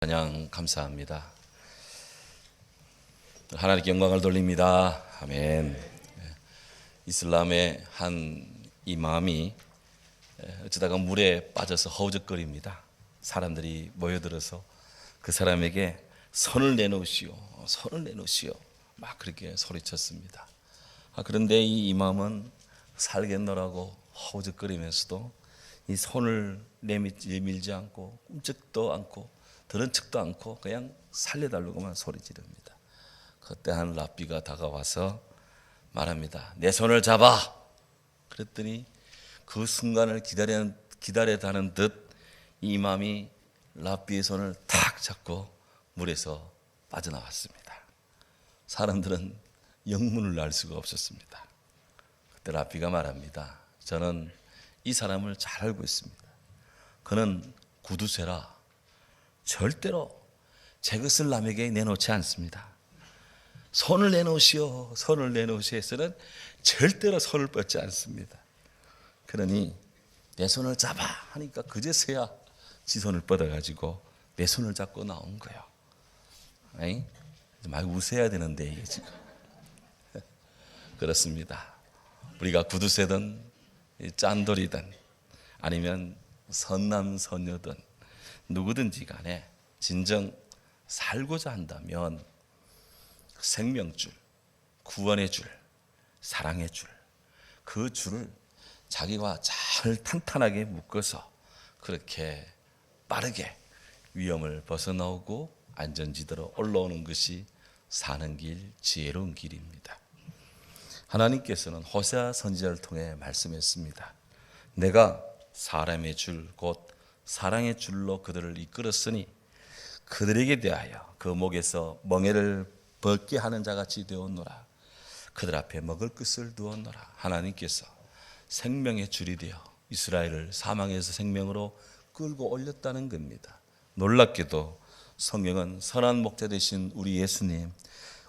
찬양 감사합니다. 하나님께 영광을 돌립니다. 아멘. 이슬람의 한 이마음이 어쩌다가 물에 빠져서 허우적거립니다. 사람들이 모여들어서 그 사람에게 손을 내놓으시오, 손을 내놓으시오, 막 그렇게 소리쳤습니다. 그런데 이 이마음은 살겠노라고 허우적거리면서도 이 손을 내밀지 않고 꿈쩍도 않고 들은 척도 않고 그냥 살려달라고만 소리 지릅니다. 그때 한 랍비가 다가와서 말합니다. 내 손을 잡아. 그랬더니 그 순간을 기다려다는 듯 이 이마음이 랍비의 손을 탁 잡고 물에서 빠져나왔습니다. 사람들은 영문을 알 수가 없었습니다. 그때 랍비가 말합니다. 저는 이 사람을 잘 알고 있습니다. 그는 구두쇠라 절대로 제 것을 남에게 내놓지 않습니다. 손을 내놓으시오, 손을 내놓으시오 해서는 절대로 손을 뻗지 않습니다. 그러니 내 손을 잡아 하니까 그제서야 지 손을 뻗어가지고 내 손을 잡고 나온 거예요. 에이? 막 웃어야 되는데 이게 지금 그렇습니다. 우리가 구두쇠든 짠돌이든 아니면 선남선녀든 누구든지 간에 진정 살고자 한다면 생명줄, 구원의 줄, 사랑의 줄, 그 줄을 자기와 잘 탄탄하게 묶어서 그렇게 빠르게 위험을 벗어나오고 안전지대로 올라오는 것이 사는 길, 지혜로운 길입니다. 하나님께서는 호세아 선지자를 통해 말씀했습니다. 내가 사람의 줄, 곧 사랑의 줄로 그들을 이끌었으니 그들에게 대하여 그 목에서 멍에를 벗게 하는 자같이 되었노라. 그들 앞에 먹을 것을 두었노라. 하나님께서 생명의 줄이 되어 이스라엘을 사망에서 생명으로 끌고 올렸다는 겁니다. 놀랍게도 성경은 선한 목자 되신 우리 예수님,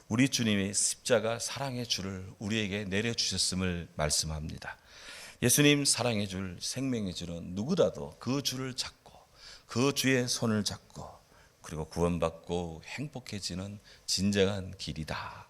우리 주님의 십자가 사랑의 줄을 우리에게 내려주셨음을 말씀합니다. 예수님 사랑의 줄, 생명의 줄은 누구라도 그 줄을 잡고 그 주의 손을 잡고 그리고 구원받고 행복해지는 진정한 길이다.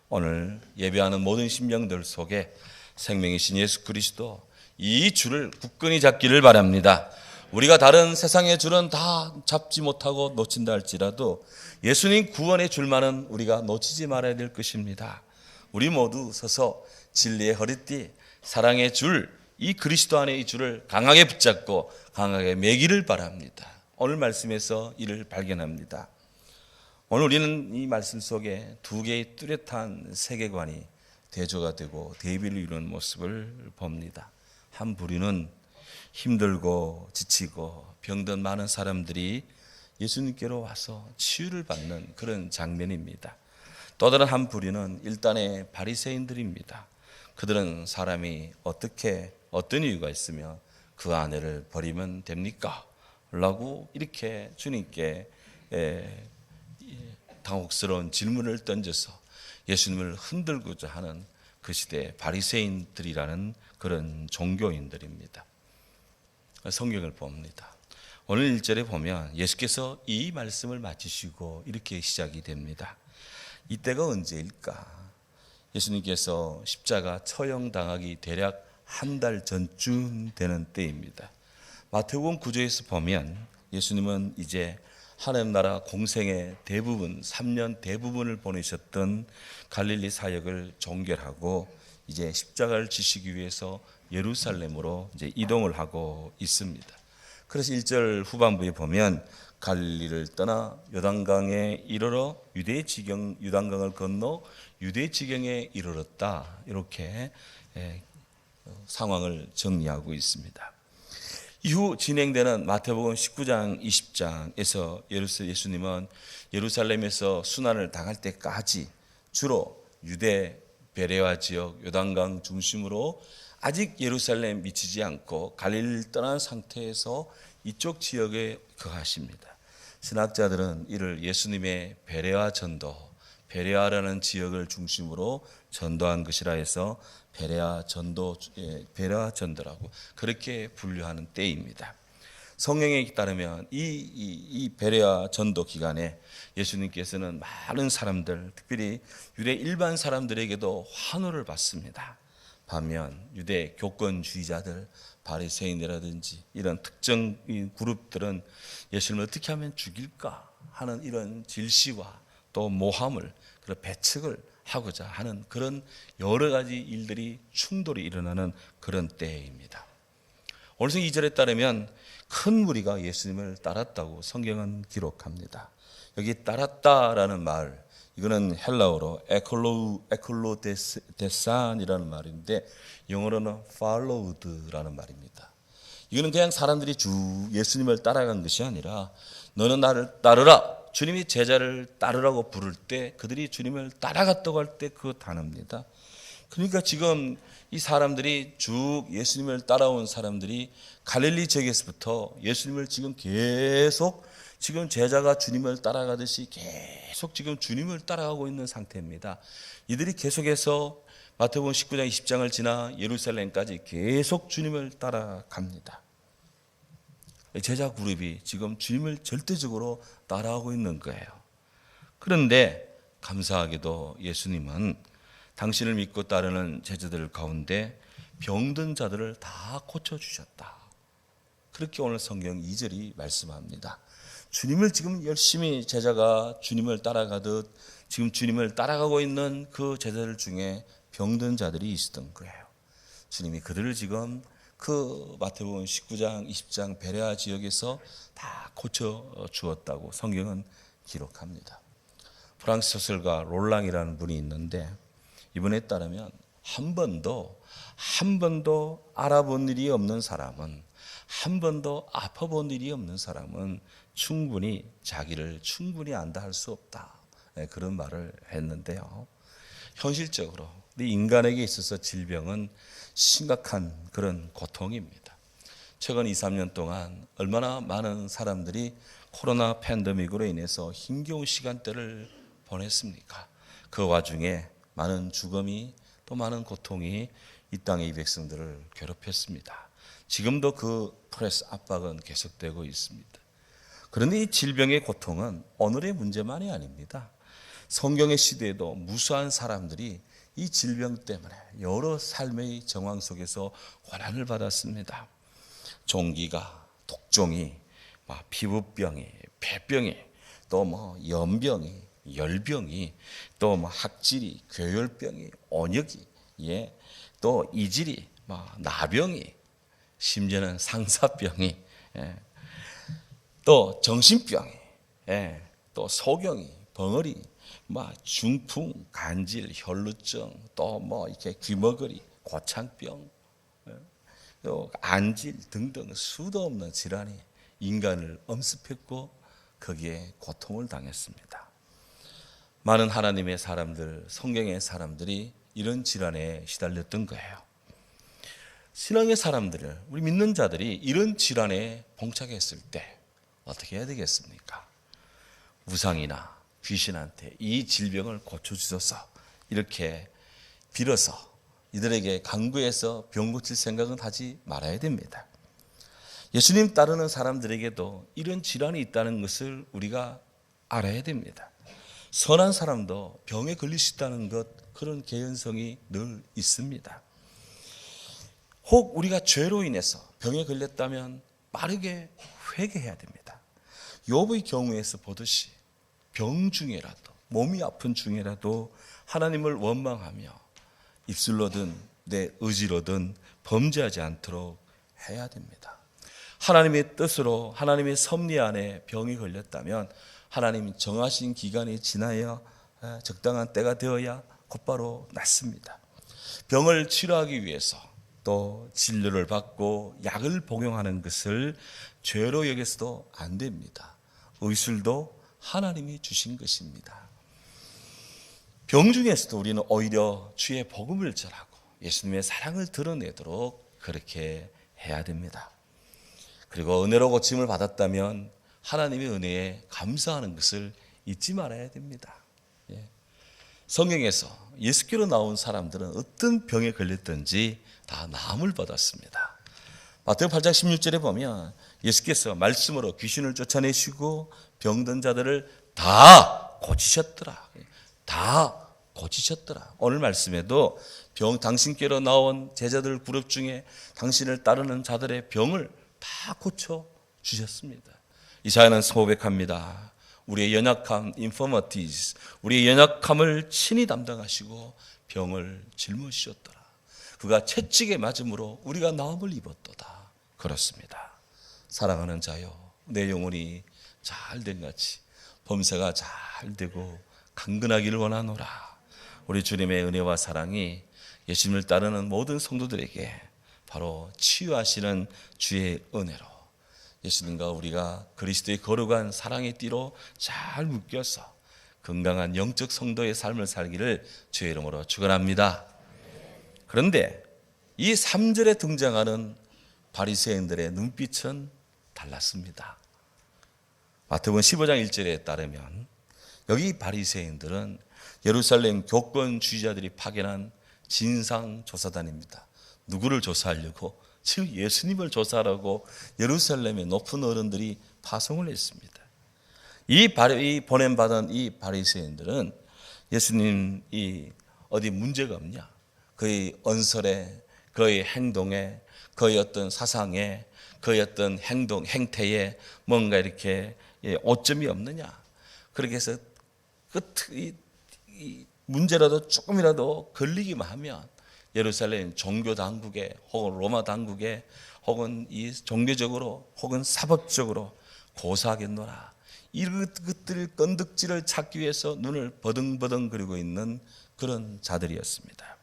오늘 예배하는 모든 심령들 속에 생명이신 예수 그리스도 이 줄을 굳건히 잡기를 바랍니다. 우리가 다른 세상의 줄은 다 잡지 못하고 놓친다 할지라도 예수님 구원의 줄만은 우리가 놓치지 말아야 될 것입니다. 우리 모두 서서 진리의 허리띠, 사랑의 줄, 이 그리스도 안의 이 줄을 강하게 붙잡고 강하게 매기를 바랍니다. 오늘 말씀에서 이를 발견합니다. 오늘 우리는 이 말씀 속에 두 개의 뚜렷한 세계관이 대조가 되고 대비를 이루는 모습을 봅니다. 한 부류는 힘들고 지치고 병든 많은 사람들이 예수님께로 와서 치유를 받는 그런 장면입니다. 또 다른 한 부류는 일단의 바리새인들입니다. 그들은 사람이 어떤 이유가 있으며 그 아내를 버리면 됩니까? 라고 이렇게 주님께 당혹스러운 질문을 던져서 예수님을 흔들고자 하는 그 시대의 바리새인들이라는 그런 종교인들입니다. 성경을 봅니다. 오늘 1절에 보면 예수께서 이 말씀을 마치시고 이렇게 시작이 됩니다. 이때가 언제일까? 예수님께서 십자가 처형당하기 대략 한 달 전쯤 되는 때입니다. 마태복음 9장에서 보면 예수님은 이제 하나님 나라 공생의 대부분 3년 대부분을 보내셨던 갈릴리 사역을 종결하고 이제 십자가를 지시기 위해서 예루살렘으로 이제 이동을 하고 있습니다. 그래서 1절 후반부에 보면 갈릴리를 떠나 요단강에 이르러 요단강을 건너 유대 지경에 이르렀다. 이렇게 상황을 정리하고 있습니다. 이후 진행되는 마태복음 19장, 20장에서 예수님은 예루살렘에서 순환을 당할 때까지 주로 유대 베레아 지역 요단강 중심으로 아직 예루살렘 미치지 않고 갈릴리를 떠난 상태에서 이쪽 지역에 거하십니다. 신학자들은 이를 예수님의 베레아 전도, 베레아라는 지역을 중심으로 전도한 것이라 해서 베레아 전도라고 그렇게 분류하는 때입니다. 성경에 따르면 이 베레아 전도 기간에 예수님께서는 많은 사람들, 특별히 유대 일반 사람들에게도 환호를 받습니다. 반면 유대 교권주의자들, 바리새인이라든지 이런 특정 그룹들은 예수님을 어떻게 하면 죽일까 하는 이런 질시와 또 모함을, 그런 배척을 하고자 하는 그런 여러 가지 일들이, 충돌이 일어나는 그런 때입니다. 오늘 성경 2절에 따르면 큰 무리가 예수님을 따랐다고 성경은 기록합니다. 여기 따랐다라는 말, 이거는 헬라어로 에클로데산이라는 말인데 영어로는 followed라는 말입니다. 이거는 그냥 사람들이 예수님을 따라간 것이 아니라 너는 나를 따르라, 주님이 제자를 따르라고 부를 때 그들이 주님을 따라갔다고 할 때 그 단어입니다. 그러니까 지금 이 사람들이 쭉 예수님을 따라온 사람들이 갈릴리 지역에서부터 예수님을 지금 계속 지금 제자가 주님을 따라가듯이 계속 지금 주님을 따라가고 있는 상태입니다. 이들이 계속해서 마태복음 19장 20장을 지나 예루살렘까지 계속 주님을 따라갑니다. 제자 그룹이 지금 주님을 절대적으로 따라가고 있는 거예요. 그런데 감사하게도 예수님은 당신을 믿고 따르는 제자들 가운데 병든 자들을 다 고쳐주셨다. 그렇게 오늘 성경 2절이 말씀합니다. 주님을 지금 열심히 제자가 주님을 따라가듯 지금 주님을 따라가고 있는 그 제자들 중에 병든 자들이 있었던 거예요. 주님이 그들을 지금 그 마태복음 19장 20장 베레아 지역에서 다 고쳐주었다고 성경은 기록합니다. 프랑스 소설가 롤랑이라는 분이 있는데 이분에 따르면 한 번도 알아본 일이 없는 사람은, 한 번도 아파본 일이 없는 사람은 충분히 자기를 충분히 안다 할 수 없다, 그런 말을 했는데요. 현실적으로 우리 인간에게 있어서 질병은 심각한 그런 고통입니다. 최근 2, 3년 동안 얼마나 많은 사람들이 코로나 팬데믹으로 인해서 힘겨운 시간대를 보냈습니까? 그 와중에 많은 죽음이, 또 많은 고통이 이 땅의 이 백성들을 괴롭혔습니다. 지금도 그 프레스 압박은 계속되고 있습니다. 그런데 이 질병의 고통은 오늘의 문제만이 아닙니다. 성경의 시대에도 무수한 사람들이 이 질병 때문에 여러 삶의 정황 속에서 고난을 받았습니다. 종기가, 독종이, 피부병이, 폐병이, 또 연병이, 열병이, 또 학질이, 괴열병이, 온역이, 또 이질이, 나병이, 심지어는 상사병이, 또 정신병이, 또 소경이, 벙어리, 중풍, 간질, 혈루증, 또 이렇게 귀머거리, 고창병, 또 안질 등등 수도 없는 질환이 인간을 엄습했고 거기에 고통을 당했습니다. 많은 하나님의 사람들, 성경의 사람들이 이런 질환에 시달렸던 거예요. 신앙의 사람들을, 우리 믿는 자들이 이런 질환에 봉착했을 때 어떻게 해야 되겠습니까? 우상이나 귀신한테 이 질병을 고쳐주소서 이렇게 빌어서 이들에게 간구해서 병 고칠 생각은 하지 말아야 됩니다. 예수님 따르는 사람들에게도 이런 질환이 있다는 것을 우리가 알아야 됩니다. 선한 사람도 병에 걸릴 수 있다는 것, 그런 개연성이 늘 있습니다. 혹 우리가 죄로 인해서 병에 걸렸다면 빠르게 회개해야 됩니다. 욥의 경우에서 보듯이 병 중에라도, 몸이 아픈 중에라도 하나님을 원망하며 입술로든 내 의지로든 범죄하지 않도록 해야 됩니다. 하나님의 뜻으로, 하나님의 섭리 안에 병이 걸렸다면 하나님이 정하신 기간이 지나야, 적당한 때가 되어야 곧바로 낫습니다. 병을 치료하기 위해서 또 진료를 받고 약을 복용하는 것을 죄로 여겨서도 안 됩니다. 의술도 하나님이 주신 것입니다. 병 중에서도 우리는 오히려 주의 복음을 전하고 예수님의 사랑을 드러내도록 그렇게 해야 됩니다. 그리고 은혜로 고침을 받았다면 하나님의 은혜에 감사하는 것을 잊지 말아야 됩니다. 성경에서 예수께로 나온 사람들은 어떤 병에 걸렸든지 다 나음을 받았습니다. 마태복음 8장 16절에 보면 예수께서 말씀으로 귀신을 쫓아내시고 병든 자들을 다 고치셨더라. 다 고치셨더라. 오늘 말씀에도 당신께로 나온 제자들 그룹 중에 당신을 따르는 자들의 병을 다 고쳐 주셨습니다. 이사야는 소백합니다. 우리의 연약함, infirmities, 우리의 연약함을 친히 담당하시고 병을 짊으시었더라. 그가 채찍에 맞음으로 우리가 나음을 입었도다. 그렇습니다. 사랑하는 자여, 내 영혼이 잘된 같이 범사가 잘 되고 강건하기를 원하노라. 우리 주님의 은혜와 사랑이 예수님을 따르는 모든 성도들에게 바로 치유하시는 주의 은혜로 예수님과 우리가 그리스도의 거룩한 사랑의 띠로 잘 묶여서 건강한 영적 성도의 삶을 살기를 주의 이름으로 축원합니다. 그런데 이 3절에 등장하는 바리새인들의 눈빛은 달랐습니다. 마태복음 15장 1절에 따르면 여기 바리새인들은 예루살렘 교권주의자들이 파견한 진상조사단입니다. 누구를 조사하려고? 즉 예수님을 조사하라고 예루살렘의 높은 어른들이 파송을 했습니다. 이 보냄받은 이 바리새인들은 예수님 어디 문제가 없냐? 그의 언설에, 그의 행동에, 그의 어떤 사상에, 그의 어떤 행태에 뭔가 이렇게 오점이 없느냐? 그렇게 해서 이 문제라도 조금이라도 걸리기만 하면 예루살렘 종교 당국에 혹은 로마 당국에 혹은 이 종교적으로 혹은 사법적으로 고소하겠노라. 이것들 건덕지를 찾기 위해서 눈을 버등버등 그리고 있는 그런 자들이었습니다.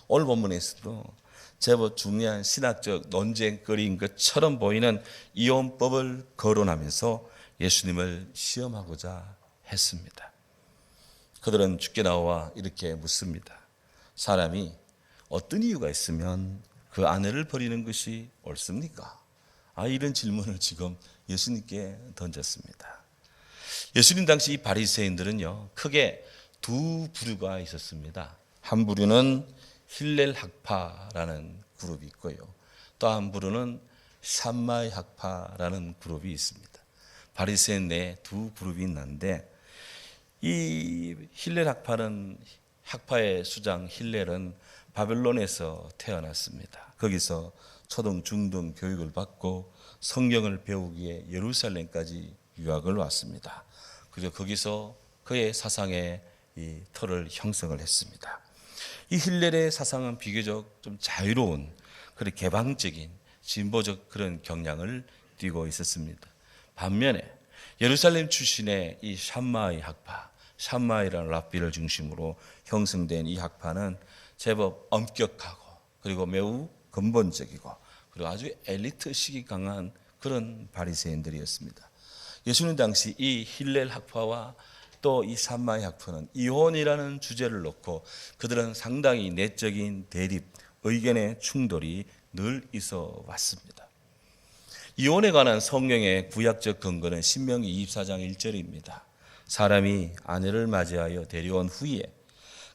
오늘 본문에서도 제법 중요한 신학적 논쟁거리인 것처럼 보이는 이혼법을 거론하면서 예수님을 시험하고자 했습니다. 그들은 죽게 나와 이렇게 묻습니다. 사람이 어떤 이유가 있으면 그 아내를 버리는 것이 옳습니까? 이런 질문을 지금 예수님께 던졌습니다. 예수님 당시 이 바리새인들은요, 크게 두 부류가 있었습니다. 한 부류는 힐렐 학파라는 그룹이 있고요, 또 한 부류는 샴마이 학파라는 그룹이 있습니다. 바리새인 내 두 그룹이 있는데, 이 힐렐 학파의 수장 힐렐은 바벨론에서 태어났습니다. 거기서 초등, 중등 교육을 받고 성경을 배우기 위해 예루살렘까지 유학을 왔습니다. 그리고 거기서 그의 사상의 이 틀을 형성을 했습니다. 이 힐렐의 사상은 비교적 좀 자유로운, 그런 개방적인, 진보적 그런 경향을 띠고 있었습니다. 반면에 예루살렘 출신의 이 샴마이 학파, 샴마이라는 랍비를 중심으로 형성된 이 학파는 제법 엄격하고 그리고 매우 근본적이고 그리고 아주 엘리트식이 강한 그런 바리새인들이었습니다. 예수님 당시 이 힐렐 학파와 또 이 샴마이 학파는 이혼이라는 주제를 놓고 그들은 상당히 내적인 대립, 의견의 충돌이 늘 있어 왔습니다. 이혼에 관한 성경의 구약적 근거는 신명기 24장 1절입니다. 사람이 아내를 맞이하여 데려온 후에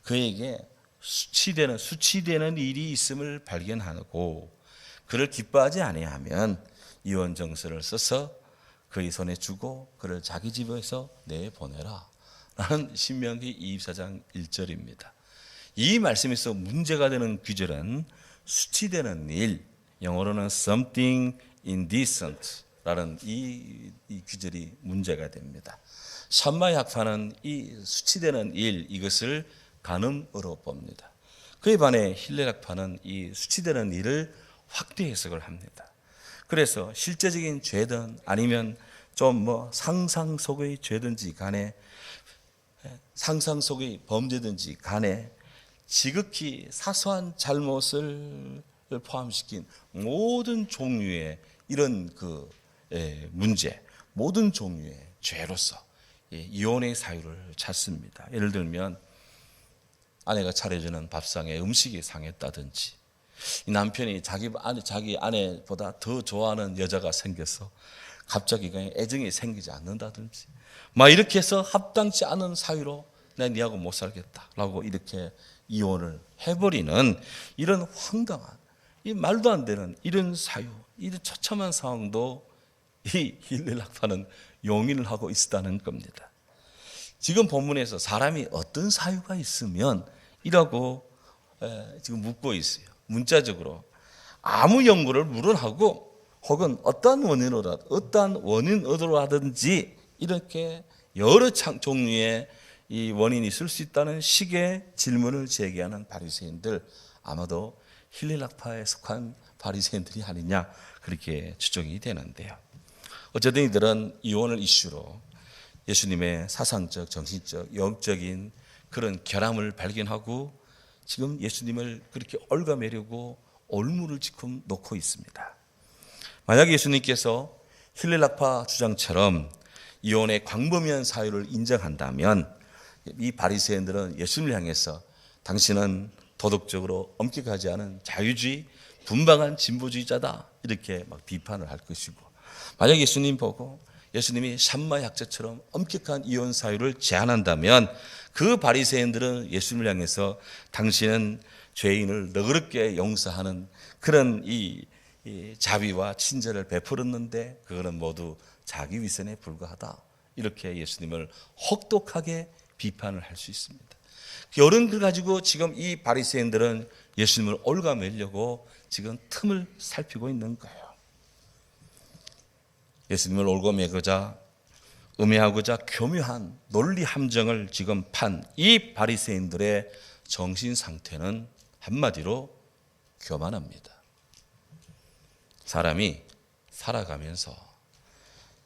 그에게 수치되는 일이 있음을 발견하고 그를 기뻐하지 아니하면 이혼 정서를 써서 그의 손에 주고 그를 자기 집에서 내보내라 라는 신명기 24장 1절입니다. 이 말씀에서 문제가 되는 규절은 수치되는 일, 영어로는 something indecent 라는 이 규절이 문제가 됩니다. 샴마이 학파는 이 수치되는 일, 이것을 간음으로 봅니다. 그에 반해 힐렐 학파는 이 수치되는 일을 확대 해석을 합니다. 그래서 실제적인 죄든 아니면 좀 상상 속의 죄든지 간에, 상상 속의 범죄든지 간에 지극히 사소한 잘못을 포함시킨 모든 종류의 이런 문제, 모든 종류의 죄로서 이혼의 사유를 찾습니다. 예를 들면 아내가 차려주는 밥상에 음식이 상했다든지, 이 남편이 자기 아내보다 더 좋아하는 여자가 생겨서 갑자기 그냥 애정이 생기지 않는다든지, 이렇게 해서 합당치 않은 사유로 내가 니하고 못 살겠다라고 이렇게 이혼을 해버리는 이런 황당한 이 말도 안 되는 이런 사유, 이런 처참한 상황도 이 힐렐 학파는 용인을 하고 있었다는 겁니다. 지금 본문에서 사람이 어떤 사유가 있으면 이라고 지금 묻고 있어요. 문자적으로 아무 연구를 물어하고 혹은 어떠한 원인으로 하든지 이렇게 여러 종류의 이 원인이 있을 수 있다는 식의 질문을 제기하는 바리새인들, 아마도 힐렐 학파에 속한 바리새인들이 아니냐 그렇게 추정이 되는데요. 어쨌든 이들은 이혼을 이슈로 예수님의 사상적, 정신적, 영적인 그런 결함을 발견하고 지금 예수님을 그렇게 얽어매려고 올무를 지금 놓고 있습니다. 만약 예수님께서 힐렐 학파 주장처럼 이혼의 광범위한 사유를 인정한다면 이 바리새인들은 예수님을 향해서 당신은 도덕적으로 엄격하지 않은 자유주의, 분방한 진보주의자다 이렇게 막 비판을 할 것이고, 만약 예수님 보고 예수님이 샴마 약자처럼 엄격한 이혼 사유를 제안한다면 그 바리새인들은 예수님을 향해서 당신은 죄인을 너그럽게 용서하는 그런 이 자비와 친절을 베풀었는데 그거는 모두 자기 위선에 불과하다 이렇게 예수님을 혹독하게 비판을 할 수 있습니다. 이런 걸 가지고 지금 이 바리새인들은 예수님을 얽어매려고 지금 틈을 살피고 있는 거예요. 예수님을 얽어매고자 음해하고자 교묘한 논리 함정을 지금 판 이 바리새인들의 정신 상태는 한마디로 교만합니다. 사람이 살아가면서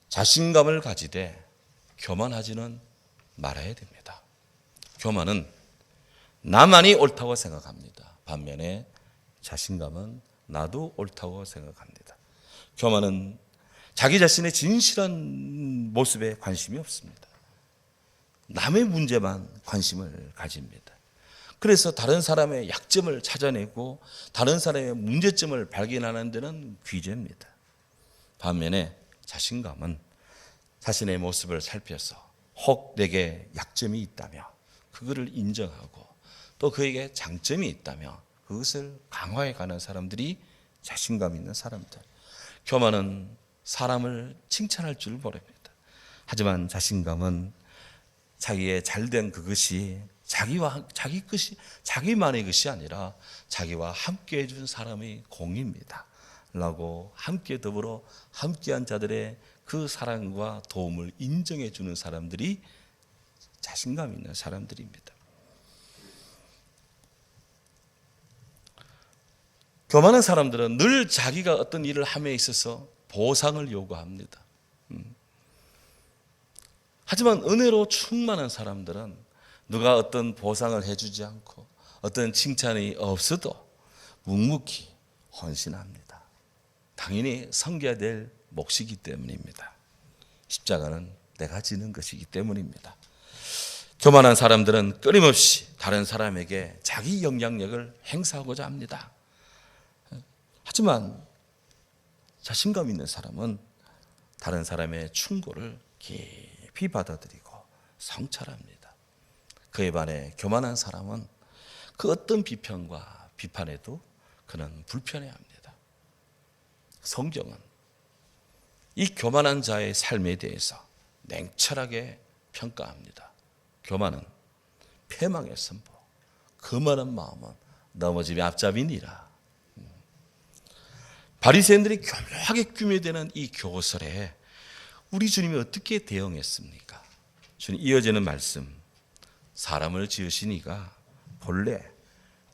자신감을 가지되 교만하지는 말아야 됩니다. 교만은 나만이 옳다고 생각합니다. 반면에 자신감은 나도 옳다고 생각합니다. 교만은 자기 자신의 진실한 모습에 관심이 없습니다. 남의 문제만 관심을 가집니다. 그래서 다른 사람의 약점을 찾아내고 다른 사람의 문제점을 발견하는 데는 귀재입니다. 반면에 자신감은 자신의 모습을 살펴서 혹 내게 약점이 있다며 그거를 인정하고 또 그에게 장점이 있다며 그것을 강화해 가는 사람들이 자신감 있는 사람들. 교만은 사람을 칭찬할 줄 모릅니다. 하지만 자신감은 자기의 잘된 그것이 자기만의 것이 아니라 자기와 함께 해준 사람의 공입니다. 라고 함께 더불어 함께한 자들의 그 사랑과 도움을 인정해 주는 사람들이 자신감 있는 사람들입니다. 교만한 사람들은 늘 자기가 어떤 일을 함에 있어서 보상을 요구합니다. 하지만 은혜로 충만한 사람들은 누가 어떤 보상을 해주지 않고 어떤 칭찬이 없어도 묵묵히 헌신합니다. 당연히 섬겨야 될 몫이기 때문입니다. 십자가는 내가 지는 것이기 때문입니다. 교만한 사람들은 끊임없이 다른 사람에게 자기 영향력을 행사하고자 합니다. 하지만 자신감 있는 사람은 다른 사람의 충고를 깊이 받아들이고 성찰합니다. 그에 반해 교만한 사람은 그 어떤 비평과 비판에도 그는 불편해합니다. 성경은 이 교만한 자의 삶에 대해서 냉철하게 평가합니다. 교만은 패망의 선보, 거만한 마음은 넘어짐의 앞잡이니라. 바리새인들이 교묘하게 규명되는 이 교설에 우리 주님이 어떻게 대응했습니까? 주님 이어지는 말씀, 사람을 지으시니가 본래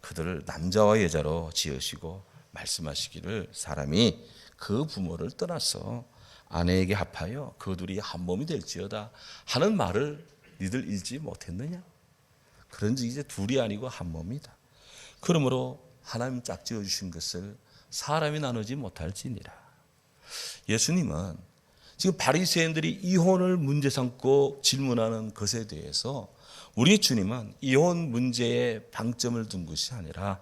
그들을 남자와 여자로 지으시고 말씀하시기를 사람이 그 부모를 떠나서 아내에게 합하여 그 둘이 한 몸이 될지어다 하는 말을 니들 읽지 못했느냐? 그런즉 이제 둘이 아니고 한 몸이다. 그러므로 하나님 짝지어 주신 것을 사람이 나누지 못할지니라. 예수님은 지금 바리새인들이 이혼을 문제 삼고 질문하는 것에 대해서 우리 주님은 이혼 문제에 방점을 둔 것이 아니라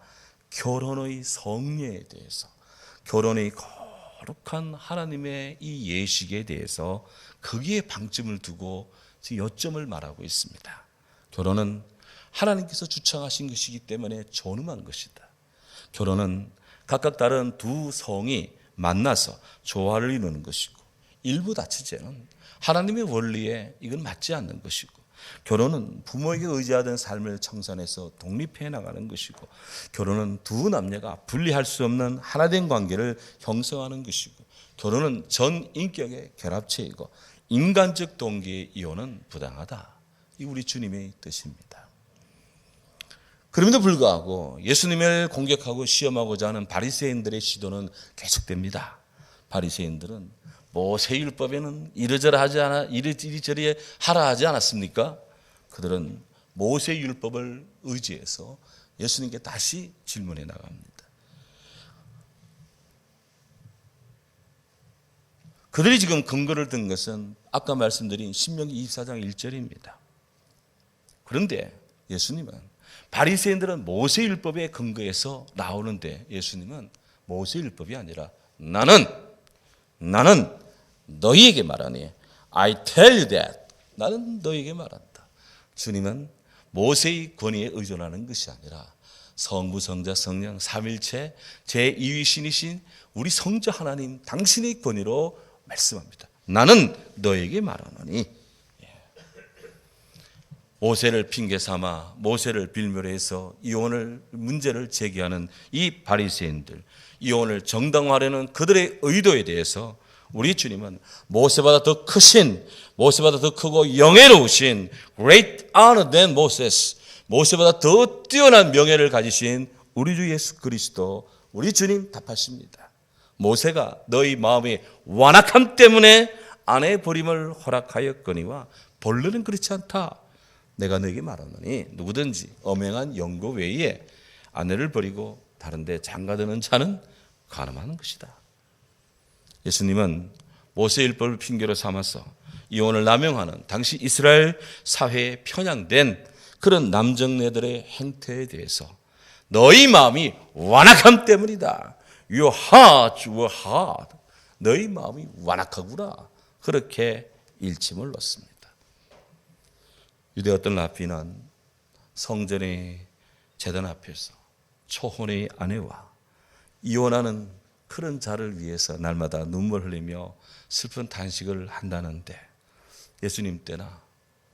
결혼의 성례에 대해서, 결혼의 거룩한 하나님의 이 예식에 대해서 거기에 방점을 두고 지금 요점을 말하고 있습니다. 결혼은 하나님께서 주창하신 것이기 때문에 존엄한 것이다. 결혼은 각각 다른 두 성이 만나서 조화를 이루는 것이고, 일부 다처제는 하나님의 원리에 이건 맞지 않는 것이고, 결혼은 부모에게 의지하던 삶을 청산해서 독립해 나가는 것이고, 결혼은 두 남녀가 분리할 수 없는 하나된 관계를 형성하는 것이고, 결혼은 전 인격의 결합체이고, 인간적 동기의 이혼은 부당하다. 이 우리 주님의 뜻입니다. 그럼에도 불구하고 예수님을 공격하고 시험하고자 하는 바리새인들의 시도는 계속됩니다. 바리새인들은 모세율법에는 이리저리 하라 하지 않았습니까? 그들은 모세율법을 의지해서 예수님께 다시 질문해 나갑니다. 그들이 지금 근거를 든 것은 아까 말씀드린 신명기 24장 1절입니다. 그런데 예수님은 바리새인들은 모세율법에 근거해서 나오는데, 예수님은 모세율법이 아니라 나는 너희에게 말하니, I tell you that, 나는 너희에게 말한다. 주님은 모세의 권위에 의존하는 것이 아니라 성부, 성자, 성령, 삼일체 제2위신이신 우리 성자 하나님 당신의 권위로 말씀합니다. 나는 너에게 말하노니. 모세를 핑계 삼아 모세를 빌미로 해서 이혼을 문제를 제기하는 이 바리새인들, 이혼을 정당화하려는 그들의 의도에 대해서 우리 주님은 모세보다 더 크신, 모세보다 더 크고 영예로우신 great honor than Moses, 모세보다 더 뛰어난 명예를 가지신 우리 주 예수 그리스도, 우리 주님 답하십니다. 모세가 너희 마음의 완악함 때문에 아내 버림을 허락하였거니와 본래는 그렇지 않다. 내가 너에게 말하노니 누구든지 엄행한 영고 외에 아내를 버리고 다른 데 장가드는 자는 간음하는 것이다. 예수님은 모세율법을 핑계로 삼아서 이혼을 남용하는 당시 이스라엘 사회에 편향된 그런 남정네들의 행태에 대해서 너희 마음이 완악함 때문이다. Your hearts were hard. 너희 마음이 완악하구나. 그렇게 일침을 놓습니다. 유대 어떤 랍비는 성전의 제단 앞에서 초혼의 아내와 이혼하는 그런 자를 위해서 날마다 눈물 흘리며 슬픈 탄식을 한다는데, 예수님 때나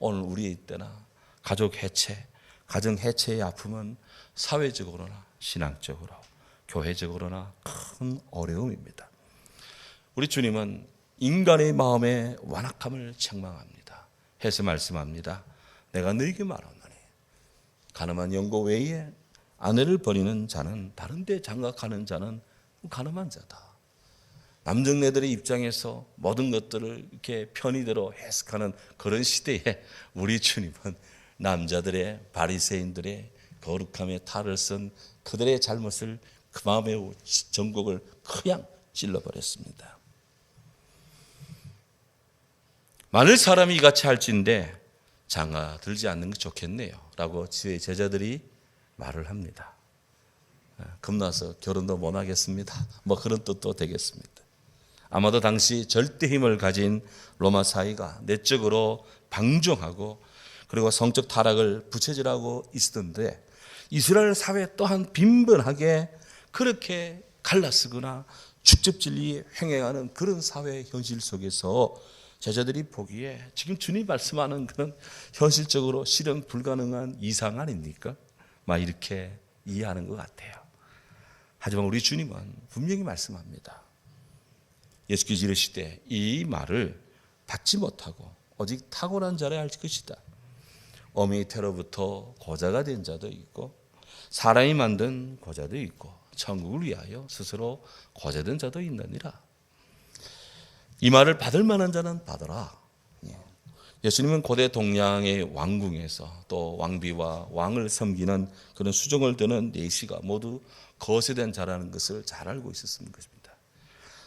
오늘 우리 때나 가족 해체, 가정 해체의 아픔은 사회적으로나 신앙적으로, 교회적으로나 큰 어려움입니다. 우리 주님은 인간의 마음의 완악함을 책망합니다. 해서 말씀합니다. 내가 너에게 말하노니 가늠한 영고 외에 아내를 버리는 자는, 다른 데 장가가는 자는 가늠한 자다. 남정네들의 입장에서 모든 것들을 이렇게 편의대로 해석하는 그런 시대에 우리 주님은 남자들의, 바리새인들의 거룩함에 탈을 쓴 그들의 잘못을 그 마음의 전곡을 그냥 찔러버렸습니다. 만일 사람이 이같이 할진대 장가 들지 않는 게 좋겠네요 라고 지의 제자들이 말을 합니다. 겁나서 결혼도 못 하겠습니다. 뭐 그런 뜻도 되겠습니다. 아마도 당시 절대 힘을 가진 로마 사회가 내적으로 방종하고 그리고 성적 타락을 부채질하고 있었는데, 이스라엘 사회 또한 빈번하게 그렇게 갈라쓰거나 축적진리 횡행하는 그런 사회 현실 속에서 제자들이 보기에 지금 주님 말씀하는 그런 현실적으로 실현 불가능한 이상 아닙니까? 막 이렇게 이해하는 것 같아요. 하지만 우리 주님은 분명히 말씀합니다. 예수께서 이르시되 이 말을 받지 못하고 오직 탁월한 자라 할 것이다. 어미의 태로부터 고자가 된 자도 있고 사람이 만든 고자도 있고 천국을 위하여 스스로 고자된 자도 있느니라. 이 말을 받을 만한 자는 받아라. 예수님은 고대 동양의 왕궁에서 또 왕비와 왕을 섬기는 그런 수종을 드는 내시가 모두 거세된 자라는 것을 잘 알고 있었던 것입니다.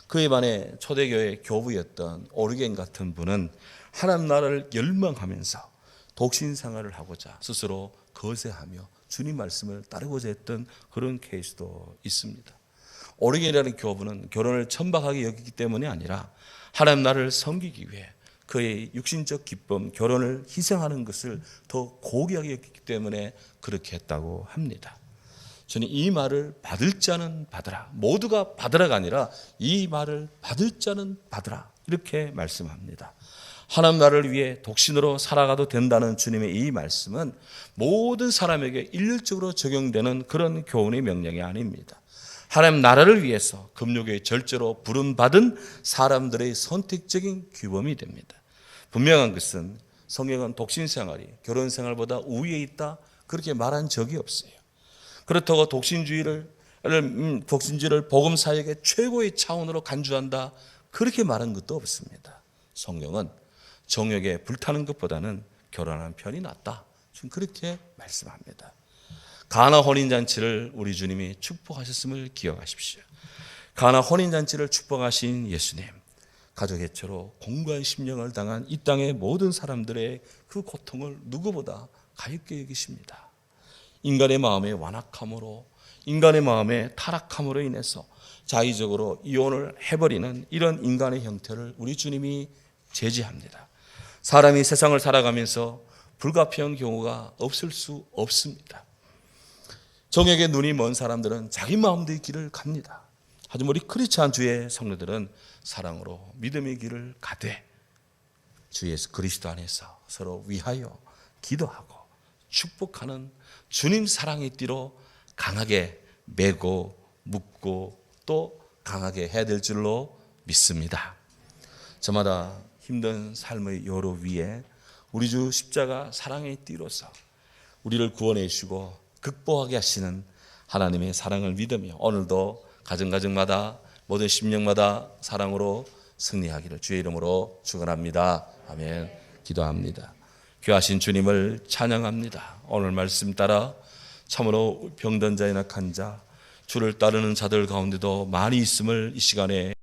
그에 반해 초대교회 교부였던 오르겐 같은 분은 하나님 나라를 열망하면서 독신 생활을 하고자 스스로 거세하며 주님 말씀을 따르고자 했던 그런 케이스도 있습니다. 오르겐이라는 교부는 결혼을 천박하게 여기기 때문이 아니라 하나님 나라를 섬기기 위해 그의 육신적 기쁨, 결혼을 희생하는 것을 더 고귀하게 여기기 때문에 그렇게 했다고 합니다. 주님 이 말을 받을 자는 받으라. 모두가 받으라가 아니라 이 말을 받을 자는 받으라. 이렇게 말씀합니다. 하나님 나라를 위해 독신으로 살아가도 된다는 주님의 이 말씀은 모든 사람에게 일률적으로 적용되는 그런 교훈의 명령이 아닙니다. 하나님 나라를 위해서 금요교의 절제로 부름받은 사람들의 선택적인 규범이 됩니다. 분명한 것은 성경은 독신생활이 결혼생활보다 우위에 있다 그렇게 말한 적이 없어요. 그렇다고 독신주의를 복음사역의 최고의 차원으로 간주한다 그렇게 말한 것도 없습니다. 성경은 정욕에 불타는 것보다는 결혼하는 편이 낫다. 지금 그렇게 말씀합니다. 가나 혼인잔치를 우리 주님이 축복하셨음을 기억하십시오. 가나 혼인잔치를 축복하신 예수님, 가족 해체로 공고한 심령을 당한 이 땅의 모든 사람들의 그 고통을 누구보다 가볍게 여기십니다. 인간의 마음의 완악함으로, 인간의 마음의 타락함으로 인해서 자의적으로 이혼을 해버리는 이런 인간의 형태를 우리 주님이 제지합니다. 사람이 세상을 살아가면서 불가피한 경우가 없을 수 없습니다. 정욕의 눈이 먼 사람들은 자기 마음대로 길을 갑니다. 하지만 우리 크리스찬 주의 성도들은 사랑으로 믿음의 길을 가되 주 예수 그리스도 안에서 서로 위하여 기도하고 축복하는 주님 사랑의 띠로 강하게 매고 묶고 또 강하게 해야 될 줄로 믿습니다. 저마다 힘든 삶의 여로 위에 우리 주 십자가 사랑의 띠로서 우리를 구원해 주시고 극복하게 하시는 하나님의 사랑을 믿으며 오늘도 가정마다 모든 심령마다 사랑으로 승리하기를 주의 이름으로 축원합니다. 아멘. 기도합니다. 귀하신 주님을 찬양합니다. 오늘 말씀 따라 참으로 병든 자나 약한 자, 주를 따르는 자들 가운데도 많이 있음을 이 시간에